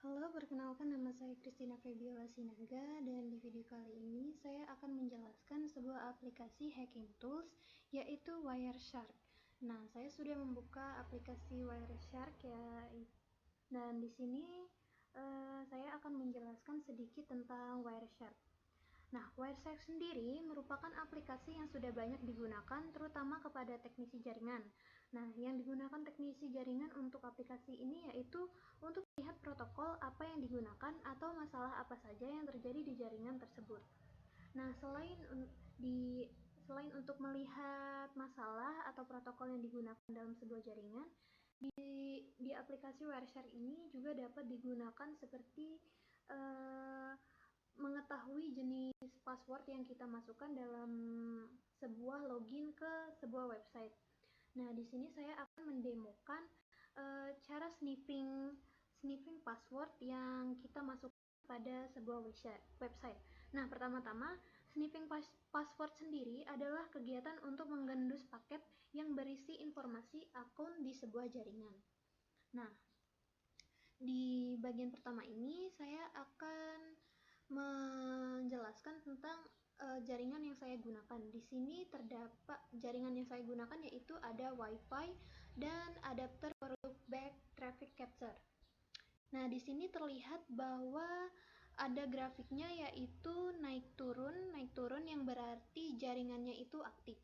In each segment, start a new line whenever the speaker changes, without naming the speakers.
Halo, perkenalkan nama saya Christina Febiola Sinaga, dan di video kali ini saya akan menjelaskan sebuah aplikasi hacking tools yaitu Wireshark. Nah, saya sudah membuka aplikasi Wireshark ya, dan di sini saya akan menjelaskan sedikit tentang Wireshark. Nah, Wireshark sendiri merupakan aplikasi yang sudah banyak digunakan terutama kepada teknisi jaringan. Nah, yang digunakan teknisi jaringan untuk aplikasi ini yaitu untuk melihat protokol apa yang digunakan atau masalah apa saja yang terjadi di jaringan tersebut. Nah, selain untuk melihat masalah atau protokol yang digunakan dalam sebuah jaringan, di aplikasi Wireshark ini juga dapat digunakan seperti mengetahui jenis password yang kita masukkan dalam sebuah login ke sebuah website. Nah, di sini saya akan mendemokan cara sniffing password yang kita masukkan pada sebuah website. Nah, pertama-tama, sniffing password sendiri adalah kegiatan untuk menggendus paket yang berisi informasi akun di sebuah jaringan. Nah, di bagian pertama ini saya akan menjelaskan tentang jaringan yang saya gunakan. Di sini terdapat jaringan yang saya gunakan yaitu ada Wi-Fi dan adapter for loopback traffic capture. Nah, di sini terlihat bahwa ada grafiknya yaitu naik turun yang berarti jaringannya itu aktif.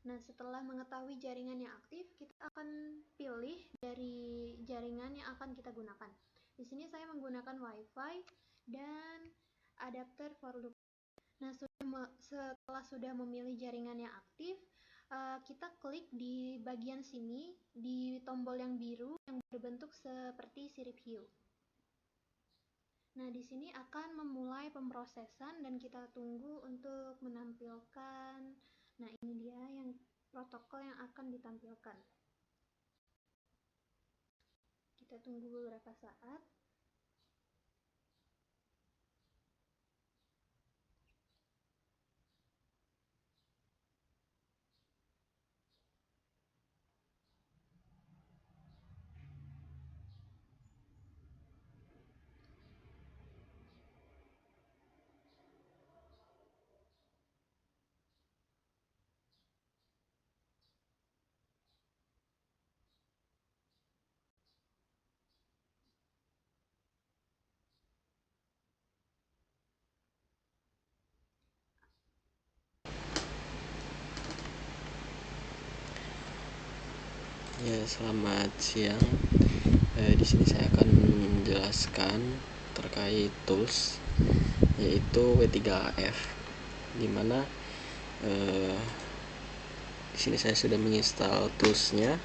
Nah, setelah mengetahui jaringan yang aktif, kita akan pilih dari jaringan yang akan kita gunakan. Di sini saya menggunakan Wi-Fi dan adapter for loop. Nah, setelah sudah memilih jaringan yang aktif, kita klik di bagian sini di tombol yang biru yang berbentuk seperti sirip hiu. Nah, di sini akan memulai pemrosesan dan kita tunggu untuk menampilkan. Nah, ini dia yang protokol yang akan ditampilkan. Kita tunggu beberapa saat.
Ya, selamat siang. Di sini saya akan menjelaskan terkait tools yaitu W3AF, di mana di sini saya sudah menginstal toolsnya.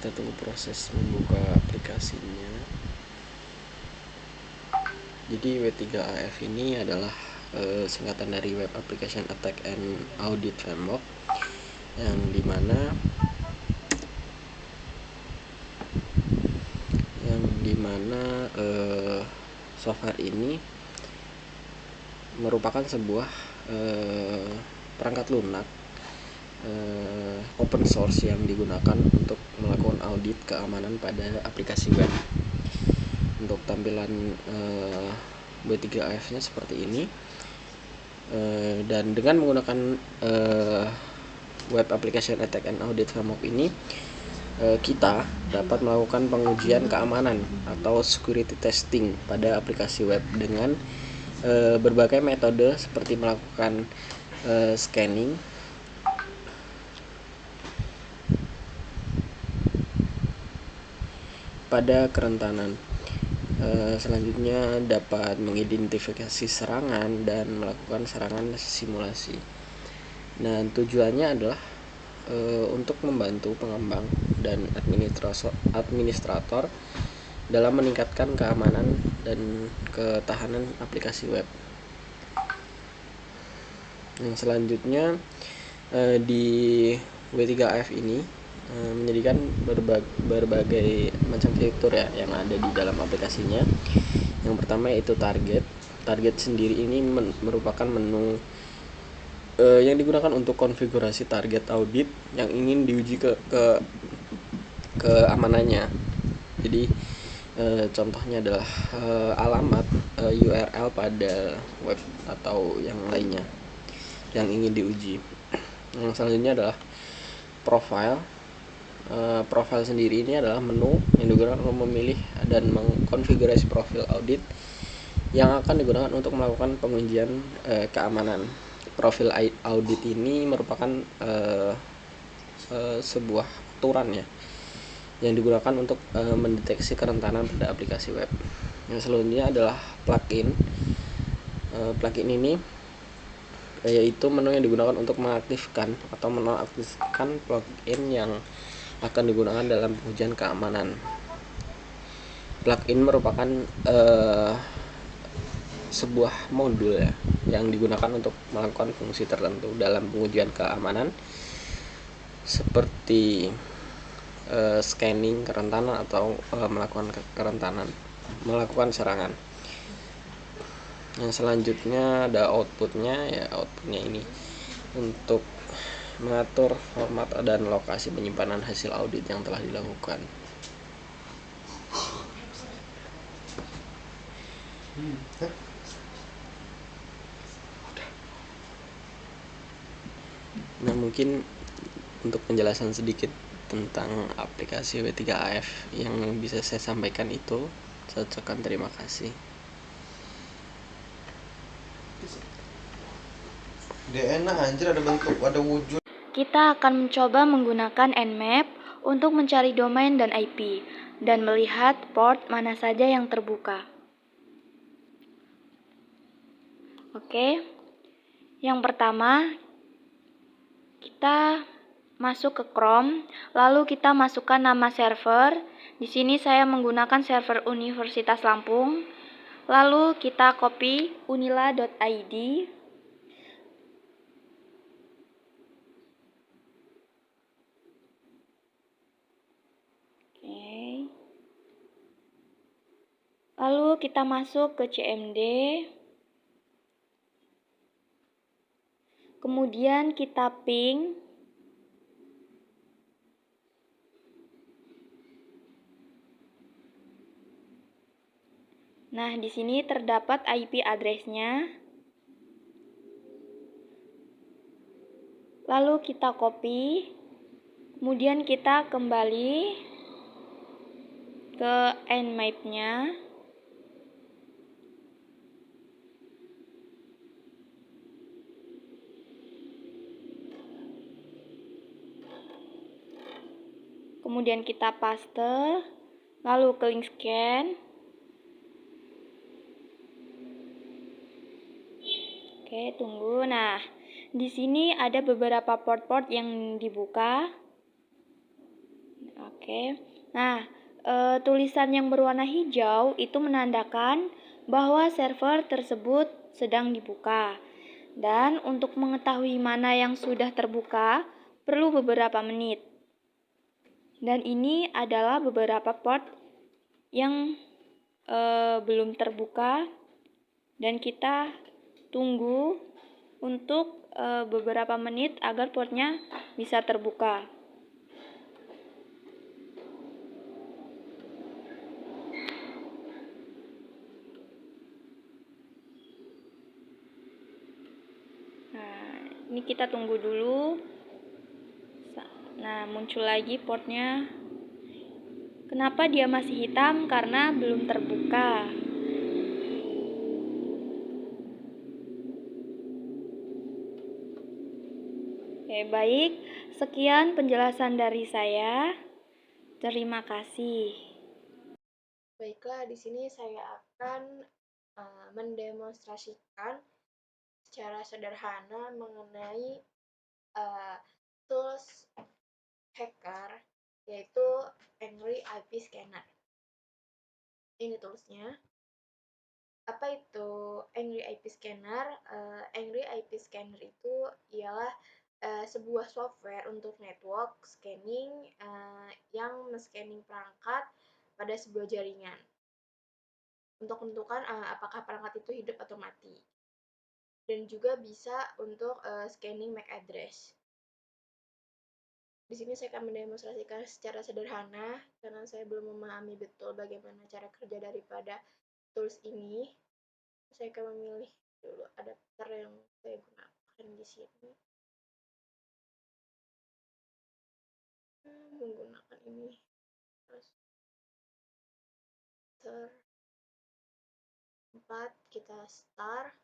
Kita tunggu proses membuka aplikasinya. Jadi W3AF ini adalah singkatan dari Web Application Attack and Audit Framework, yang dimana software ini merupakan sebuah perangkat lunak open source yang digunakan untuk melakukan audit keamanan pada aplikasi web. Untuk tampilan W3AF nya seperti ini, dan dengan menggunakan Web Application Attack and Audit Framework ini, kita dapat melakukan pengujian keamanan atau security testing pada aplikasi web dengan berbagai metode seperti melakukan scanning, pada kerentanan. Selanjutnya dapat mengidentifikasi serangan dan melakukan serangan simulasi. Nah, tujuannya adalah untuk membantu pengembang dan administrator dalam meningkatkan keamanan dan ketahanan aplikasi web. Yang selanjutnya di W3AF ini menjadikan berbagai macam fitur ya yang ada di dalam aplikasinya. Yang pertama yaitu target. Target sendiri ini merupakan menu yang digunakan untuk konfigurasi target audit yang ingin diuji ke keamanannya. Jadi contohnya adalah alamat URL pada web atau yang lainnya yang ingin diuji. Yang selanjutnya adalah profile. Profile sendiri ini adalah menu yang digunakan untuk memilih dan mengkonfigurasi profil audit yang akan digunakan untuk melakukan pengujian keamanan. Profil audit ini merupakan sebuah aturan ya yang digunakan untuk mendeteksi kerentanan pada aplikasi web. Yang selanjutnya adalah plugin. Plugin ini yaitu menu yang digunakan untuk mengaktifkan atau menonaktifkan plugin yang akan digunakan dalam pengujian keamanan. Plugin merupakan sebuah modul ya yang digunakan untuk melakukan fungsi tertentu dalam pengujian keamanan seperti scanning kerentanan atau melakukan serangan. Yang selanjutnya ada outputnya ini untuk mengatur format dan lokasi penyimpanan hasil audit yang telah dilakukan. Nah, mungkin untuk penjelasan sedikit tentang aplikasi W3AF yang bisa saya sampaikan itu. Saya ucapkan terima kasih.
Dia enak anjir, ada bentuk, ada wujud.
Kita akan mencoba menggunakan Nmap untuk mencari domain dan IP dan melihat port mana saja yang terbuka. Oke. Yang pertama, kita masuk ke Chrome, lalu kita masukkan nama server. Di sini saya menggunakan server Universitas Lampung. Lalu kita copy unila.id. Lalu kita masuk ke CMD. Kemudian kita ping. Nah, di sini terdapat IP address-nya. Lalu kita copy. Kemudian kita kembali ke Nmap-nya. Kemudian kita paste, lalu klik scan. Oke, tunggu. Nah, di sini ada beberapa port-port yang dibuka. Oke. Nah, tulisan yang berwarna hijau itu menandakan bahwa server tersebut sedang dibuka. Dan untuk mengetahui mana yang sudah terbuka, perlu beberapa menit. Dan ini adalah beberapa port yang belum terbuka dan kita tunggu untuk beberapa menit agar portnya bisa terbuka. Nah, ini kita tunggu dulu. Nah, muncul lagi portnya. Kenapa dia masih hitam? Karena belum terbuka. Oke, baik. Sekian penjelasan dari saya. Terima kasih.
Baiklah, di sini saya akan mendemonstrasikan secara sederhana mengenai tools hacker, yaitu Angry IP Scanner. Ini toolsnya. Apa itu Angry IP Scanner? Angry IP Scanner itu ialah sebuah software untuk network scanning yang men-scanning perangkat pada sebuah jaringan untuk menentukan apakah perangkat itu hidup atau mati. Dan juga bisa untuk scanning MAC address. Di sini saya akan mendemonstrasikan secara sederhana karena saya belum memahami betul bagaimana cara kerja daripada tools ini. Saya akan memilih dulu adapter yang saya gunakan di sini. Menggunakan ini. Terus 4 kita start.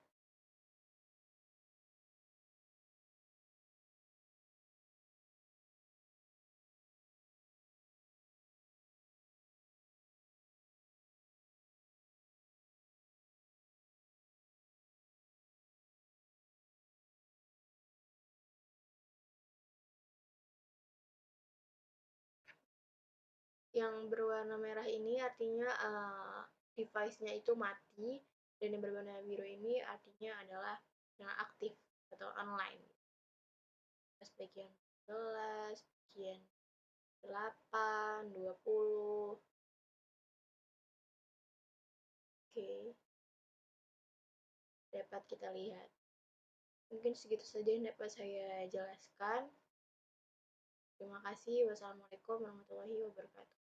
Yang berwarna merah ini artinya device-nya itu mati, dan yang berwarna biru ini artinya adalah yang aktif atau online. Bagian 11, bagian 8, 20. Oke. Dapat kita lihat. Mungkin segitu saja yang dapat saya jelaskan. Terima kasih. Wassalamualaikum warahmatullahi wabarakatuh.